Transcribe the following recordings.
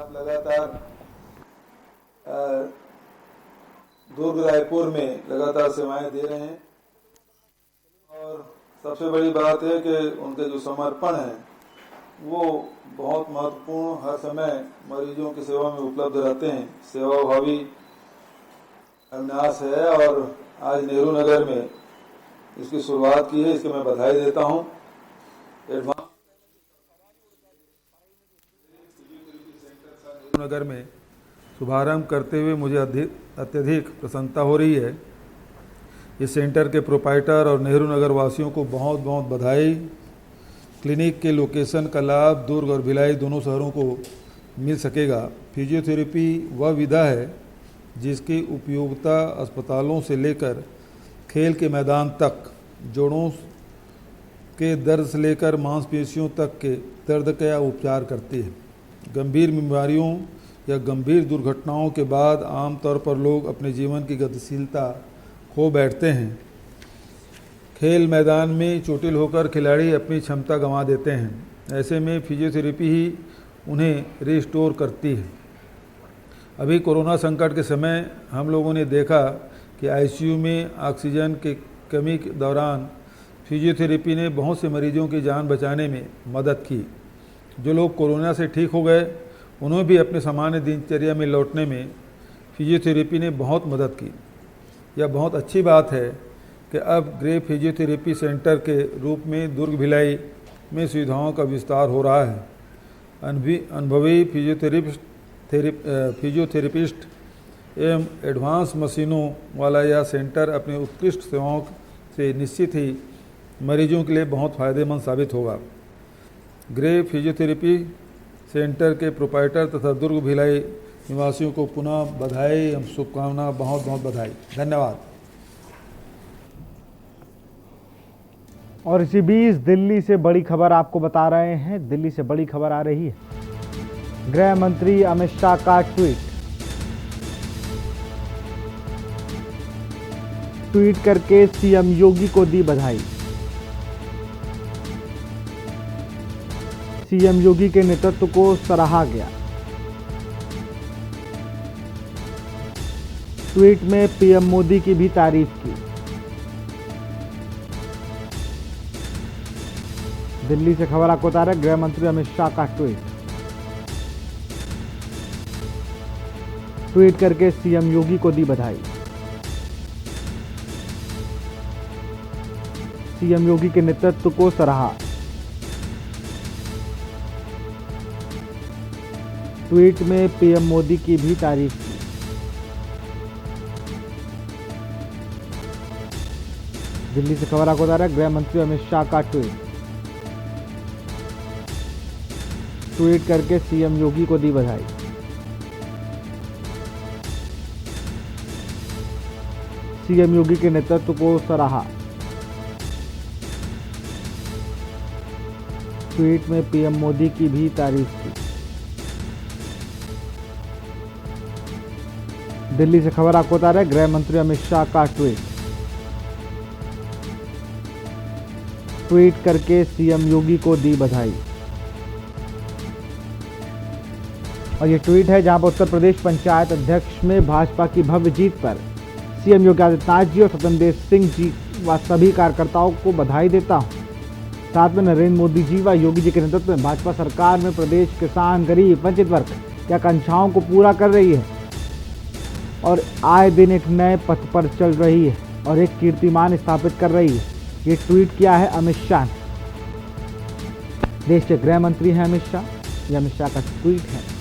आप लगातार दुर्ग रायपुर में लगातार सेवाएं दे रहे हैं और सबसे बड़ी बात है कि उनके जो समर्पण है वो बहुत महत्वपूर्ण, हर समय मरीजों की सेवा में उपलब्ध रहते हैं। सेवा भावी अविनाश है और आज नेहरू नगर में इसकी शुरुआत की है, इसके मैं बधाई देता हूं। नेहरू नगर में शुभारंभ करते हुए मुझे अत्यधिक प्रसन्नता हो रही है। इस सेंटर के प्रोप्राइटर और नेहरू नगर वासियों को बहुत बहुत बधाई। क्लिनिक के लोकेशन का लाभ दुर्ग और भिलाई दोनों शहरों को मिल सकेगा। फिजियोथेरेपी वह विधा है जिसकी उपयोगिता अस्पतालों से लेकर खेल के मैदान तक, जोड़ों के दर्द से लेकर मांसपेशियों तक के दर्द का उपचार करती है। गंभीर बीमारियों या गंभीर दुर्घटनाओं के बाद आमतौर पर लोग अपने जीवन की गतिशीलता खो बैठते हैं। खेल मैदान में चोटिल होकर खिलाड़ी अपनी क्षमता गंवा देते हैं। ऐसे में फिजियोथेरेपी ही उन्हें रिस्टोर करती है। अभी कोरोना संकट के समय हम लोगों ने देखा कि आईसीयू में ऑक्सीजन की कमी के दौरान फिजियोथेरेपी ने बहुत से मरीजों की जान बचाने में मदद की। जो लोग कोरोना से ठीक हो गए उन्हें भी अपने सामान्य दिनचर्या में लौटने में फिजियोथेरेपी ने बहुत मदद की। यह बहुत अच्छी बात है कि अब ग्रे फिजियोथेरेपी सेंटर के रूप में दुर्ग भिलाई में सुविधाओं का विस्तार हो रहा है। अनुभवी फिजियोथेरेपिस्ट एवं एडवांस मशीनों वाला यह सेंटर अपने उत्कृष्ट सेवाओं से निश्चित ही मरीजों के लिए बहुत फ़ायदेमंद साबित होगा। ग्रे फिजियोथेरेपी सेंटर के प्रोप्राइटर तथा दुर्ग भिलाई निवासियों को पुनः बधाई एवं शुभकामना, बहुत बहुत बधाई। धन्यवाद। और इसी बीच दिल्ली से बड़ी खबर आपको बता रहे हैं। दिल्ली से बड़ी खबर आ रही है। गृह मंत्री अमित शाह का ट्वीट करके सीएम योगी को दी बधाई। सीएम योगी के नेतृत्व को सराहा गया। ट्वीट में पीएम मोदी की भी तारीफ की। दिल्ली से खबर आपको बता रहे हैं। गृह मंत्री अमित शाह का ट्वीट करके सीएम योगी को दी बधाई। सीएम योगी के नेतृत्व को सराहा। ट्वीट में पीएम मोदी की भी तारीफ की। दिल्ली से खबर आपको बता रहा है। गृह मंत्री अमित शाह का ट्वीट करके सीएम योगी को दी बधाई। सीएम योगी के नेतृत्व को सराहा। ट्वीट में पीएम मोदी की भी तारीफ की। दिल्ली से खबर आपको बता रहे हैं। गृह मंत्री अमित शाह का ट्वीट करके सीएम योगी को दी बधाई। और ये ट्वीट है जहां पर उत्तर प्रदेश पंचायत अध्यक्ष में भाजपा की भव्य जीत पर सीएम योगी आदित्यनाथ जी और स्वतंत्र सिंह जी व सभी कार्यकर्ताओं को बधाई देता हूं। साथ में नरेंद्र मोदी जी व योगी जी के नेतृत्व में भाजपा सरकार में प्रदेश किसान, गरीब, वंचित वर्ग की आकांक्षाओं को पूरा कर रही है और आए दिन एक नए पथ पर चल रही है और एक कीर्तिमान स्थापित कर रही है। ये ट्वीट किया है अमित शाह ने। देश के गृह मंत्री हैं अमित शाह। यह अमित शाह का ट्वीट है।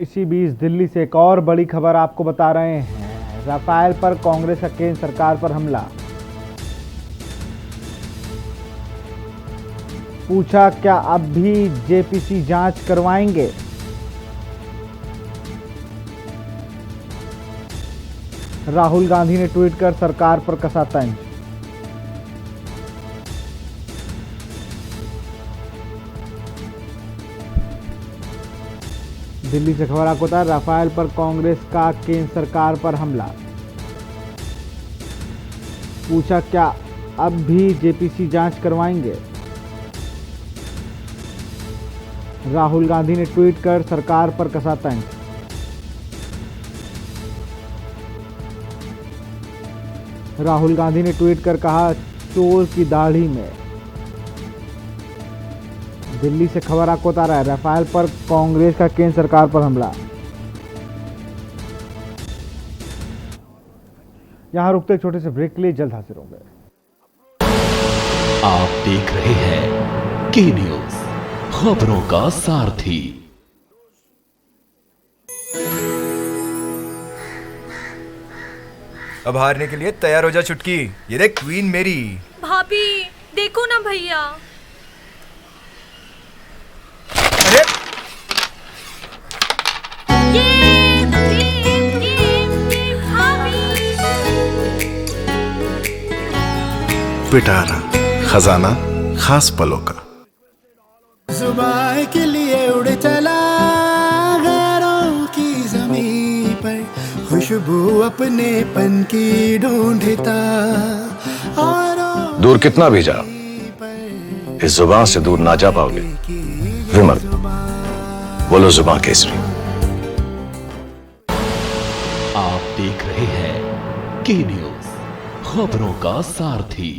इसी बीच दिल्ली से एक और बड़ी खबर आपको बता रहे हैं। राफेल पर कांग्रेस का केंद्र सरकार पर हमला। पूछा क्या अब भी जेपीसी जांच करवाएंगे। राहुल गांधी ने ट्वीट कर सरकार पर कसा तंज। दिल्ली से खबर आपको बता, राफेल पर कांग्रेस का केंद्र सरकार पर हमला। पूछा, क्या अब भी जेपीसी जांच करवाएंगे? राहुल गांधी ने ट्वीट कर सरकार पर कसा तंज। राहुल गांधी ने ट्वीट कर कहा, चोर की दाढ़ी में। दिल्ली से खबर आपको बता रहा है, राफेल पर कांग्रेस का केंद्र सरकार पर हमला। यहां रुकते एक छोटे से ब्रेक के लिए, जल्द हाजिर होंगे। आप देख रहे हैं के न्यूज, खबरों का सारथी। अब हारने के लिए तैयार हो जा चुटकी। ये देख क्वीन मेरी। भाभी देखो ना भैया। अरे ये भाभी। पिटारा खजाना खास पलों का। जुबान के लिए उड़ चला गैरों की जमीन पर, खुशबू अपने पन की ढूंढता। दूर कितना भी जाओ, इस जुबान से दूर ना जा पाओगे। विमल, बोलो जुबान केसरी। आप देख रहे हैं के न्यूज, खबरों का सारथी।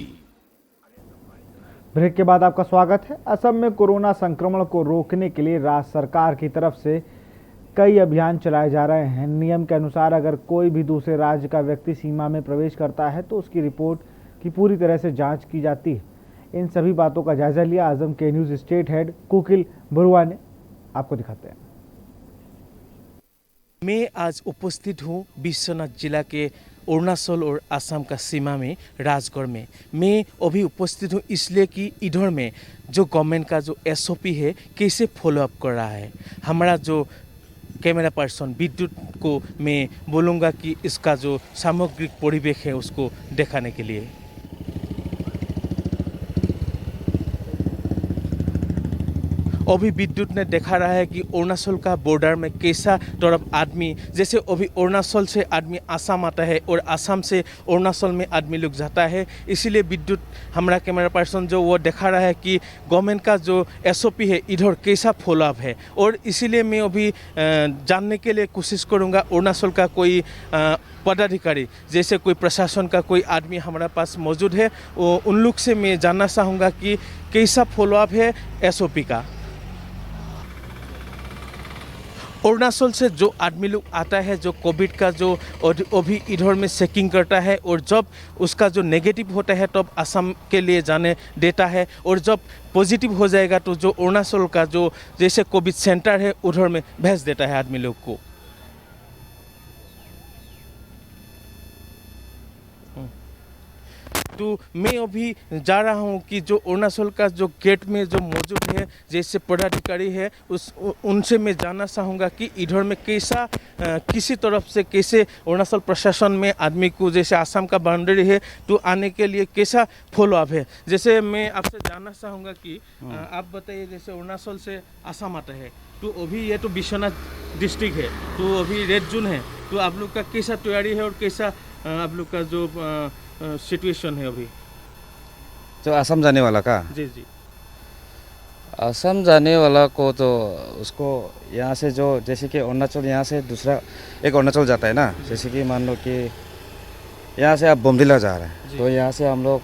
ब्रेक के बाद आपका स्वागत है। असम में कोरोना संक्रमण को रोकने के लिए राज्य सरकार की तरफ से कई अभियान चलाए जा रहे हैं। नियम के अनुसार अगर कोई भी दूसरे राज्य का व्यक्ति सीमा में प्रवेश करता है तो उसकी रिपोर्ट की पूरी तरह से जांच की जाती है। इन सभी बातों का जायजा लिया आजम के news state head Kukil Barua ने। आपको दिखाते हैं। मैं आज उपस्थित हूँ विश्वनाथ जिला के अरुणाचल और असम का सीमा में राजगढ़ में। मैं अभी उपस्थित हूँ इसलिए कि इधर में जो गवर्नमेंट का जो एसओपी है कैसे फॉलोअप कर रहा है। हमारा जो कैमरा पर्सन विद्युत को मैं बोलूँगा कि इसका जो सामग्रिक परिवेश है उसको दिखाने के लिए। अभी विद्युत ने देखा रहा है कि अरुणाचल का बॉर्डर में कैसा तरफ आदमी, जैसे अभी अरुणाचल से आदमी आसाम आता है और आसाम से अरुणाचल में आदमी लोग जाता है। इसीलिए विद्युत हमारा कैमरा पर्सन जो वो देखा रहा है कि गवर्नमेंट का जो एसओपी है इधर कैसा फॉलोअप है। और इसीलिए मैं अभी जानने के लिए कोशिश करूँगा अरुणाचल का कोई पदाधिकारी, जैसे कोई प्रशासन का कोई आदमी हमारे पास मौजूद है, उन लोग से मैं जानना चाहूँगा कि कैसा फॉलोअप है एसओपी का। अरुणाचल से जो आदमी लोग आता है, जो कोविड का जो अभी इधर में चेकिंग करता है और जब उसका जो नेगेटिव होता है तब असम के लिए जाने देता है, और जब पॉजिटिव हो जाएगा तो जो अरुणाचल का जो जैसे कोविड सेंटर है उधर में भेज देता है आदमी लोग को। तो मैं अभी जा रहा हूँ कि जो अरुणाचल का जो गेट में जो मौजूद है जैसे पदाधिकारी है उनसे मैं जानना चाहूँगा कि इधर में कैसा किसी तरफ से कैसे अरुणाचल प्रशासन में आदमी को, जैसे आसाम का बाउंड्री है तो आने के लिए कैसा फॉलोअप है। जैसे मैं आपसे जानना चाहूँगा कि आप बताइए, जैसे अरुणाचल से आसाम आता है तो अभी ये तो विश्वनाथ डिस्ट्रिक्ट है तो अभी रेड जोन है, तो आप लोग का कैसा तैयारी है और कैसा आप लोग का जो सिचुएशन है अभी? जो असम जाने वाला का? जी जी। असम जाने वाला को तो उसको यहाँ से जो जैसे कि अरुणाचल यहाँ से दूसरा एक अरुणाचल जाता है ना, जैसे कि मान लो कि यहाँ से आप बोमडिला जा रहे हैं तो यहाँ से हम लोग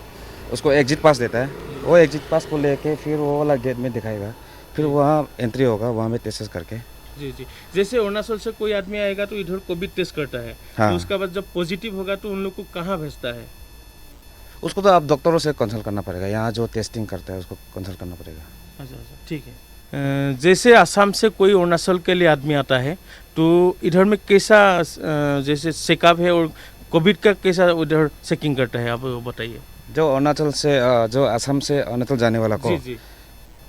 उसको एग्जिट पास देता है। वो एग्जिट पास को लेके फिर वो वाला गेट में दिखाएगा, फिर वहाँ एंट्री होगा, वहाँ में टेस्ट करके। जी जी। जैसे अरुणाचल से कोई आदमी आएगा तो इधर कोविड टेस्ट करता है। हाँ। तो उसके बाद जब पॉजिटिव होगा तो उन लोग को कहाँ भेजता है? उसको तो आप डॉक्टरों से कंसल्ट करना पड़ेगा, यहाँ जो टेस्टिंग करता है उसको कंसल्ट करना पड़ेगा। अच्छा अच्छा, ठीक है। जैसे असम से कोई अरुणाचल के लिए आदमी आता है तो इधर में कैसा जैसे चेकअप है और कोविड का कैसा उधर चेकिंग करता है, आप बताइए। जो अरुणाचल से जो असम से अरुणाचल जाने वाला को, जी जी,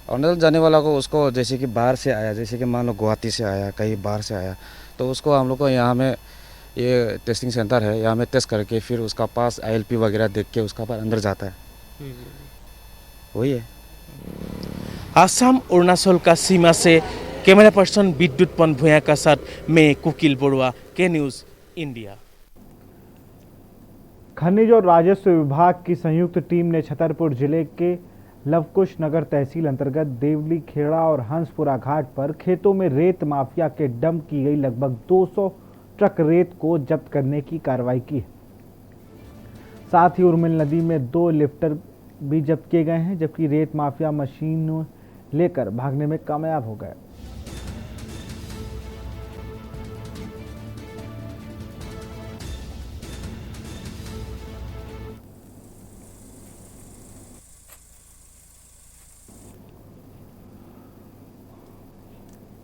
अरुणाचल जाने वाला को उसको जैसे कि बाहर से आया, जैसे कि मान लो गुवाहाटी से आया, कहीं बाहर से आया, तो उसको हम लोग को यहाँ में ये टेस्टिंग सेंटर है, यहाँ में टेस्ट करके फिर उसका पास ILP वगैरह देख के उसका पास अंदर जाता है, वही है। आसाम अरुणाचल का सीमा से कैमरा पर्सन विद्युत पन भूया का साथ मैं कुकिल बरुआ, के न्यूज़ इंडिया। खनिज और राजस्व विभाग की संयुक्त टीम ने छतरपुर जिले के लवकुश नगर तहसील अंतर्गत देवली खेड़ा और हंसपुरा घाट पर खेतों में रेत माफिया के डंप की गई लगभग 200 ट्रक रेत को जब्त करने की कार्रवाई की है। साथ ही उर्मिल नदी में 2 लिफ्टर भी जब्त किए गए हैं, जबकि रेत माफिया मशीन लेकर भागने में कामयाब हो गए।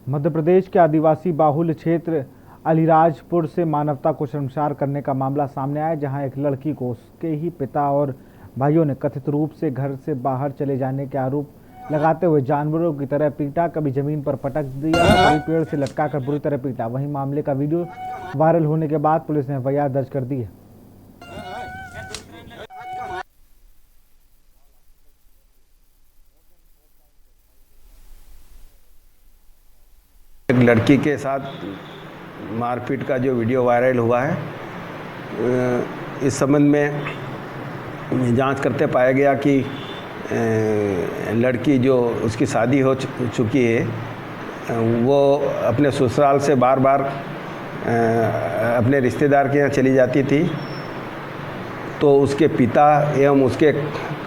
मध्य प्रदेश के आदिवासी बाहुल्य क्षेत्र अलीराजपुर से मानवता को शर्मसार करने का मामला सामने आया, जहां एक लड़की को उसके ही पिता और भाइयों ने कथित रूप से घर से बाहर चले जाने के आरोप लगाते हुए जानवरों की तरह पीटा, कभी जमीन पर पटक दिया, कभी पेड़ से लटकाकर बुरी तरह पीटा। वहीं मामले का वीडियो वायरल होने के बाद पुलिस ने FIR दर्ज कर दी है। एक लड़की के साथ मारपीट का जो वीडियो वायरल हुआ है, इस संबंध में जांच करते पाया गया कि लड़की जो उसकी शादी हो चुकी है, वो अपने ससुराल से बार बार अपने रिश्तेदार के यहाँ चली जाती थी। तो उसके पिता एवं उसके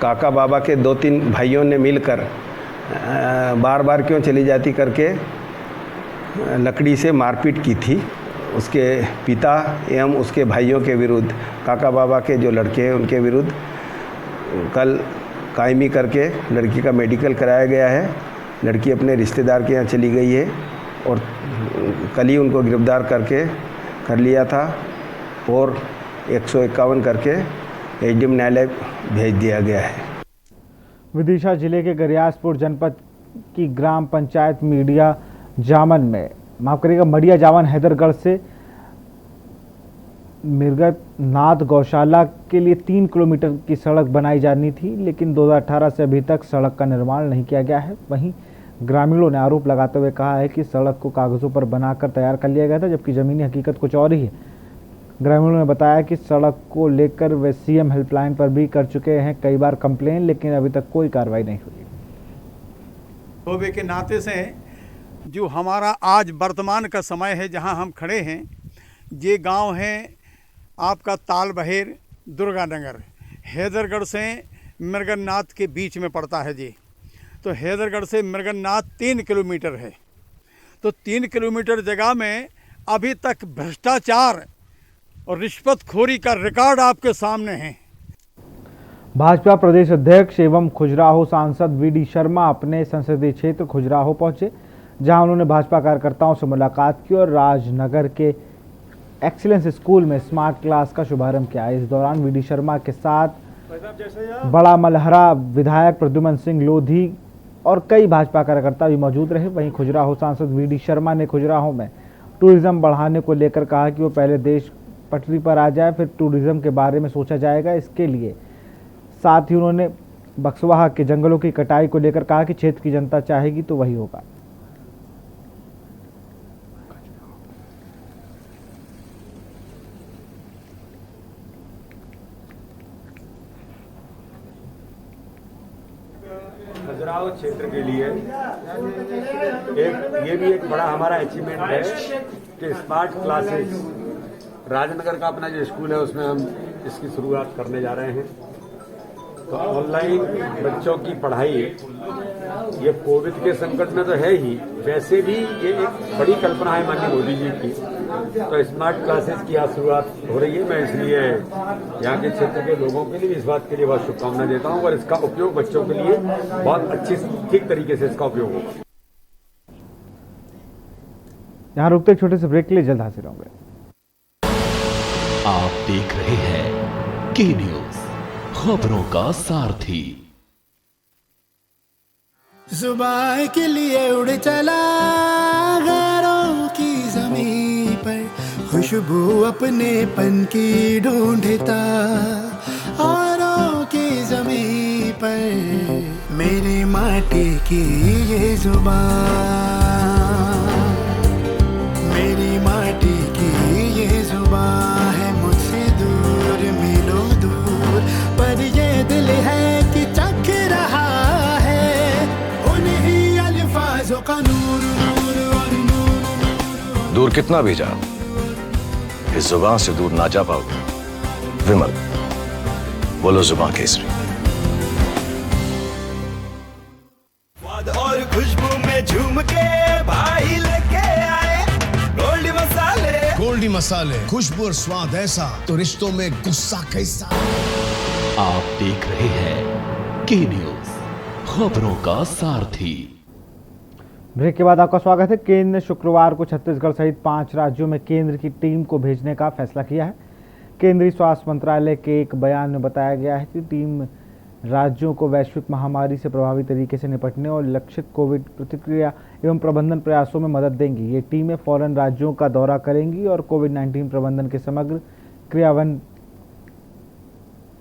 काका बाबा के 2-3 भाइयों ने मिलकर बार बार क्यों चली जाती करके लकड़ी से मारपीट की थी। उसके पिता एवं उसके भाइयों के विरुद्ध, काका बाबा के जो लड़के हैं उनके विरुद्ध कल कायमी करके लड़की का मेडिकल कराया गया है। लड़की अपने रिश्तेदार के यहाँ चली गई है और कल ही उनको गिरफ्तार करके कर लिया था और 151 करके SDM न्यायालय भेज दिया गया है। विदिशा जिले के गरियासपुर जनपद की ग्राम पंचायत मड़िया जावन हैदरगढ़ से मिर्गनाथ गौशाला के लिए 3 किलोमीटर की सड़क बनाई जानी थी, लेकिन 2018 से अभी तक सड़क का निर्माण नहीं किया गया है। वहीं ग्रामीणों ने आरोप लगाते हुए कहा है कि सड़क को कागजों पर बनाकर तैयार कर लिया गया था, जबकि जमीनी हकीकत कुछ और ही है। ग्रामीणों ने बताया कि सड़क को लेकर वे CM हेल्पलाइन पर भी कर चुके हैं कई बार कंप्लेन, लेकिन अभी तक कोई कार्रवाई नहीं हुई। तोबे के नाते से जो हमारा आज वर्तमान का समय है, जहां हम खड़े हैं, ये गांव है आपका ताल बहेर दुर्गानगर, हैदरगढ़ से मिर्गनाथ के बीच में पड़ता है जी। तो हैदरगढ़ से मिर्गनाथ 3 किलोमीटर है। तो 3 किलोमीटर जगह में अभी तक भ्रष्टाचार और रिश्वतखोरी का रिकॉर्ड आपके सामने है। भाजपा प्रदेश अध्यक्ष एवं खुजराहो सांसद VD शर्मा अपने संसदीय क्षेत्र खुजराहो पहुंचे, जहां उन्होंने भाजपा कार्यकर्ताओं से मुलाकात की और राजनगर के एक्सीलेंस स्कूल में स्मार्ट क्लास का शुभारंभ किया। इस दौरान VD शर्मा के साथ बड़ा मलहरा विधायक प्रद्युमन सिंह लोधी और कई भाजपा कार्यकर्ता भी मौजूद रहे। वहीं खुजराहो सांसद VD शर्मा ने खुजराहो में टूरिज्म बढ़ाने को लेकर कहा कि वो पहले देश पटरी पर आ जाए, फिर टूरिज्म के बारे में सोचा जाएगा। इसके लिए साथ ही उन्होंने बक्सवाहा के जंगलों की कटाई को लेकर कहा कि क्षेत्र की जनता चाहेगी तो वही होगा। खजुराहो क्षेत्र के लिए ये भी एक बड़ा हमारा अचीवमेंट है कि स्मार्ट क्लासेस राजनगर का अपना जो स्कूल है उसमें हम इसकी शुरुआत करने जा रहे हैं। तो ऑनलाइन बच्चों की पढ़ाई ये कोविड के संकट में तो है ही, वैसे भी ये एक बड़ी कल्पना है माननीय मोदी जी की। तो स्मार्ट क्लासेस की आज शुरुआत हो रही है। मैं इसलिए यहाँ के क्षेत्र के लोगों के लिए इस बात के लिए बहुत शुभकामनाएं देता हूँ और इसका उपयोग बच्चों के लिए बहुत अच्छी ठीक तरीके से इसका उपयोग होगा। यहाँ रुकते एक छोटे से ब्रेक के लिए जल्द हाजिर होंगे। आप देख रहे हैं के न्यूज, खबरों का सारथी। जुबान के लिए उड़ चला गैरों की ज़मीं पर, खुश खुशबू अपनेपन की ढूंढता, औरों की ज़मीं पर मेरी माटी की ये जुबान, मेरी माटी की ये जुबान है मुझसे दूर मीलों दूर, पर ये दिल है कि चख रहा है उन्हीं अल्फाजों का नूर नूर और नूर। दूर कितना भी जाओ, इस जुबान से दूर ना जा पाओगे। विमल, बोलो जुबान केसरी। और खुशबू में झूम के भाई लेके आए गोल्डी मसाले। गोल्डी मसाले, खुशबू और स्वाद ऐसा तो रिश्तों में गुस्सा कैसा। आप देख रहे हैं के न्यूज, खबरों का सारथी। ब्रेक के बाद आपका स्वागत है। केंद्र ने शुक्रवार को छत्तीसगढ़ सहित 5 राज्यों में केंद्र की टीम को भेजने का फैसला किया है। केंद्रीय स्वास्थ्य मंत्रालय के एक बयान में बताया गया है कि टीम राज्यों को वैश्विक महामारी से प्रभावी तरीके से निपटने और लक्षित कोविड प्रतिक्रिया एवं प्रबंधन प्रयासों में मदद देंगी। ये टीमें फौरन राज्यों का दौरा करेंगी और कोविड-19 प्रबंधन के समग्र क्रियान्वयन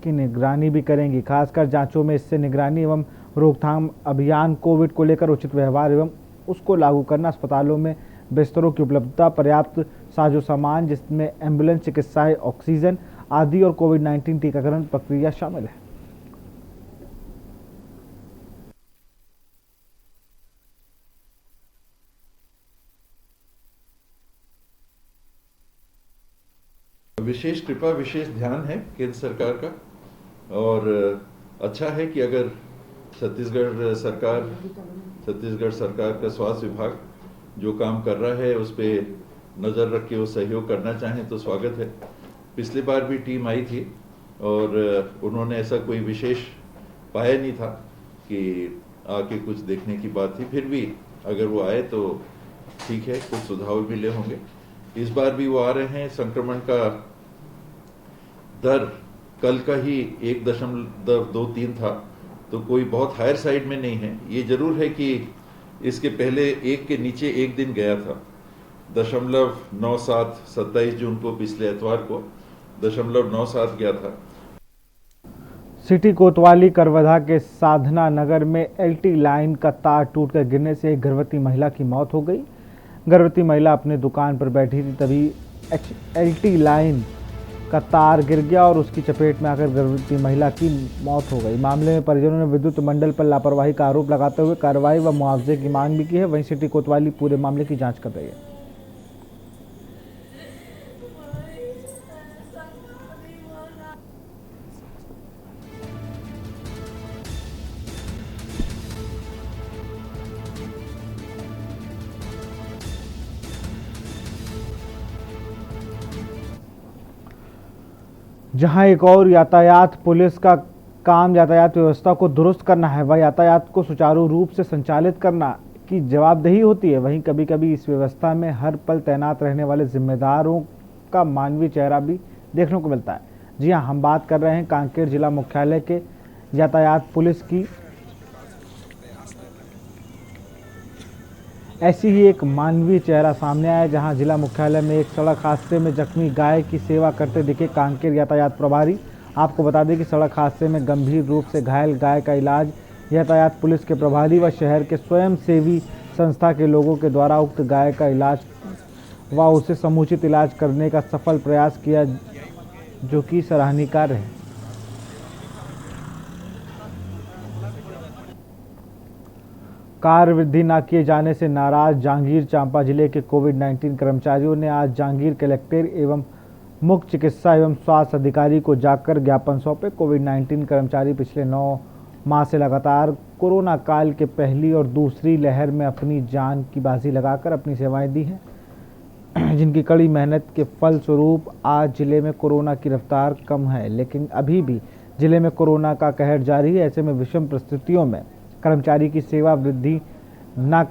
की निगरानी भी करेंगी, खासकर जांचों में। इससे निगरानी एवं रोकथाम अभियान, कोविड को लेकर उचित व्यवहार एवं उसको लागू करना, अस्पतालों में बिस्तरों की उपलब्धता, पर्याप्त साजो सामान जिसमें एम्बुलेंस, चिकित्साएं, ऑक्सीजन आदि और कोविड-19 टीकाकरण प्रक्रिया शामिल है। विशेष कृपा, विशेष ध्यान है केंद्र सरकार का, और अच्छा है कि अगर छत्तीसगढ़ सरकार का स्वास्थ्य विभाग जो काम कर रहा है उस पर नज़र रख के वो सहयोग करना चाहें तो स्वागत है। पिछली बार भी टीम आई थी और उन्होंने ऐसा कोई विशेष पाया नहीं था कि आके कुछ देखने की बात थी। फिर भी अगर वो आए तो ठीक है, कुछ सुझाव मिले होंगे। इस बार भी वो आ रहे हैं। संक्रमण का दर कल का ही 1.23 था, तो कोई बहुत हायर साइड में नहीं है। ये जरूर है कि इसके पहले 1 के नीचे एक दिन गया था, 0.97, 27 जून को, पिछले एतवार को 0.97 गया था। सिटी कोतवाली करवधा के साधना नगर में एलटी लाइन का तार टूटकर गिरने से एक गर्भवती महिला की मौत हो गई। गर्भवती महिला अपने दुकान पर बैठी थी, तभी एलटी लाइन का तार गिर गया और उसकी चपेट में आकर गर्भवती महिला की मौत हो गई। मामले में परिजनों ने विद्युत मंडल पर लापरवाही का आरोप लगाते हुए कार्रवाई व मुआवजे की मांग भी की है। वहीं सिटी कोतवाली पूरे मामले की जांच कर रही है। जहां एक और यातायात पुलिस का काम यातायात व्यवस्था को दुरुस्त करना है व यातायात को सुचारू रूप से संचालित करना की जवाबदेही होती है, वहीं कभी कभी इस व्यवस्था में हर पल तैनात रहने वाले जिम्मेदारों का मानवीय चेहरा भी देखने को मिलता है। जी हां, हम बात कर रहे हैं कांकेर जिला मुख्यालय के यातायात पुलिस की। ऐसी ही एक मानवीय चेहरा सामने आया जहां जिला मुख्यालय में एक सड़क हादसे में जख्मी गाय की सेवा करते दिखे कांकेर यातायात प्रभारी। आपको बता दें कि सड़क हादसे में गंभीर रूप से घायल गाय का इलाज यातायात पुलिस के प्रभारी व शहर के स्वयंसेवी संस्था के लोगों के द्वारा उक्त गाय का इलाज व उसे समुचित इलाज करने का सफल प्रयास किया, जो कि सराहनीय कार्य है। कार्य वृद्धि न किए जाने से नाराज जांगीर चांपा जिले के कोविड-19 कर्मचारियों ने आज जांगीर कलेक्टर एवं मुख्य चिकित्सा एवं स्वास्थ्य अधिकारी को जाकर ज्ञापन सौंपे। कोविड-19 कर्मचारी पिछले 9 माह से लगातार कोरोना काल के पहली और दूसरी लहर में अपनी जान की बाजी लगाकर अपनी सेवाएं दी हैं, जिनकी कड़ी मेहनत के फलस्वरूप आज जिले में कोरोना की रफ्तार कम है, लेकिन अभी भी जिले में कोरोना का कहर जारी है। ऐसे में विषम परिस्थितियों में कर्मचारी की सेवा वृद्धि न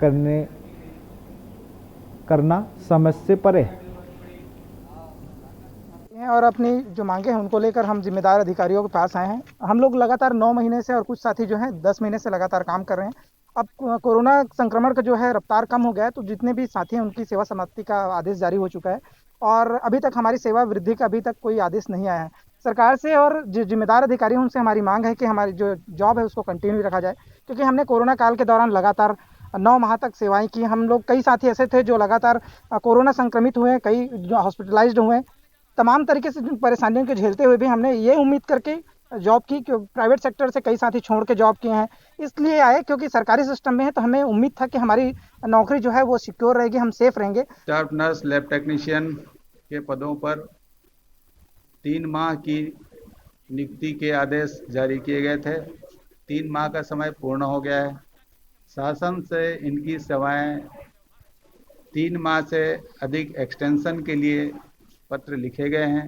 करना समझ से परे है और अपनी जो मांगे हैं उनको लेकर हम जिम्मेदार अधिकारियों के पास आए हैं। हम लोग लगातार 9 महीने से और कुछ साथी जो हैं 10 महीने से लगातार काम कर रहे हैं। अब कोरोना संक्रमण का जो है रफ्तार कम हो गया है, तो जितने भी साथी हैं उनकी सेवा समाप्ति का आदेश जारी हो चुका है। और अभी तक हमारी सेवा वृद्धि का अभी तक कोई आदेश नहीं आया है सरकार से। और जो जिम्मेदार अधिकारी हैं उनसे हमारी मांग है कि हमारी जो जॉब है उसको कंटिन्यू रखा जाए, क्योंकि हमने कोरोना काल के दौरान लगातार 9 माह तक सेवाएं की। हम लोग कई साथी ऐसे थे जो लगातार कोरोना संक्रमित हुए, कई जो हॉस्पिटलाइज्ड हुए। तमाम तरीके से परेशानियों को झेलते हुए भी हमने ये उम्मीद करके जॉब की कि प्राइवेट सेक्टर से कई साथी छोड़ के जॉब किए हैं, इसलिए आए क्योंकि सरकारी सिस्टम में है तो हमें उम्मीद था कि हमारी नौकरी जो है वो सिक्योर रहेगी, हम सेफ रहेंगे। स्टाफ नर्स, लैब टेक्नीशियन के पदों पर 3 माह की नियुक्ति के आदेश जारी किए गए थे। 3 माह का समय पूर्ण हो गया है। शासन से इनकी सेवाएं 3 माह से अधिक एक्सटेंशन के लिए पत्र लिखे गए हैं।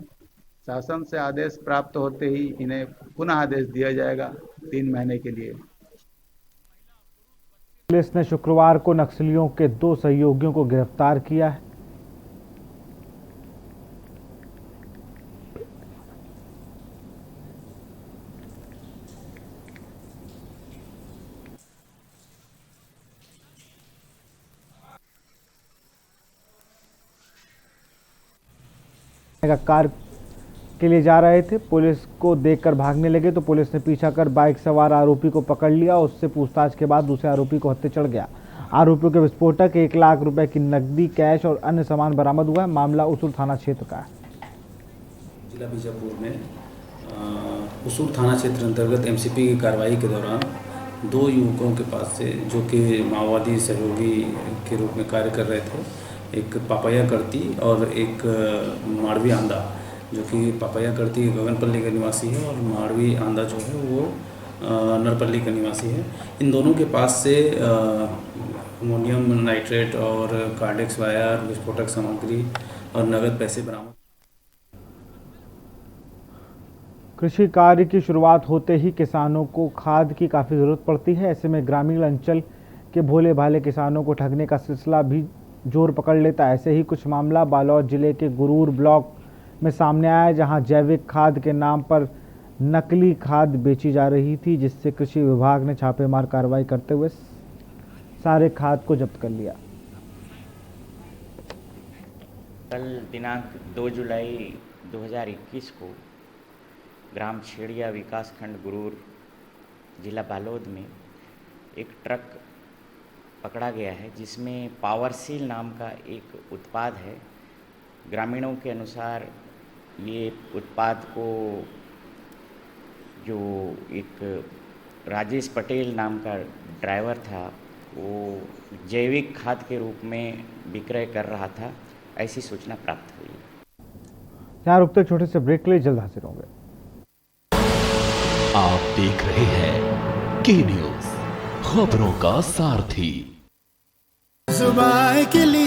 शासन से आदेश प्राप्त होते ही इन्हें पुनः आदेश दिया जाएगा 3 महीने के लिए। पुलिस ने शुक्रवार को नक्सलियों के 2 सहयोगियों को गिरफ्तार किया है। कार के लिए जा रहे थे, पुलिस को देखकर भागने लगे तो पुलिस ने पीछा कर बाइक सवार आरोपी को पकड़ लिया। उससे पूछताछ के बाद दूसरे आरोपी को हत्या चढ़ गया। आरोपियों के विस्फोटक 1 लाख रुपए की नकदी, कैश और अन्य सामान बरामद हुआ है। मामला उसूर थाना क्षेत्र का है। जिला बीजापुर में उसूर थाना क्षेत्र अंतर्गत एमसीपी की कार्रवाई के दौरान 2 युवकों के पास से, जो कि माओवादी सहयोगी के रूप में कार्य कर रहे थे, एक पापया करती और एक माड़वी आंदा, जो कि पापया करती गगनपल्ली का निवासी है और माड़वी आंदा जो है वो नरपल्ली का निवासी है। इन दोनों के पास से अमोनियम नाइट्रेट और कार्डेक्स वायर, विस्फोटक सामग्री और नगद पैसे बरामद। कृषि कार्य की शुरुआत होते ही किसानों को खाद की काफ़ी ज़रूरत पड़ती है। ऐसे में ग्रामीण अंचल के भोले भाले किसानों को ठगने का सिलसिला भी जोर पकड़ लेता है। ऐसे ही कुछ मामला बालोद जिले के गुरूर ब्लॉक में सामने आया, जहां जैविक खाद के नाम पर नकली खाद बेची जा रही थी, जिससे कृषि विभाग ने छापेमार कार्रवाई करते हुए सारे खाद को जब्त कर लिया। कल दिनांक 2 जुलाई 2021 को ग्राम छेड़िया विकासखंड गुरूर जिला बालोद में एक ट्रक पकड़ा गया है, जिसमें पावरसील नाम का एक उत्पाद है। ग्रामीणों के अनुसार ये उत्पाद को जो एक राजेश पटेल नाम का ड्राइवर था, वो जैविक खाद के रूप में विक्रय कर रहा था, ऐसी सूचना प्राप्त हुई। यहाँ रुकते छोटे से ब्रेक के लिए जल्द हाजिर होंगे। आप देख रहे हैं के न्यूज़, खबरों का सारथी। सुबह के लिए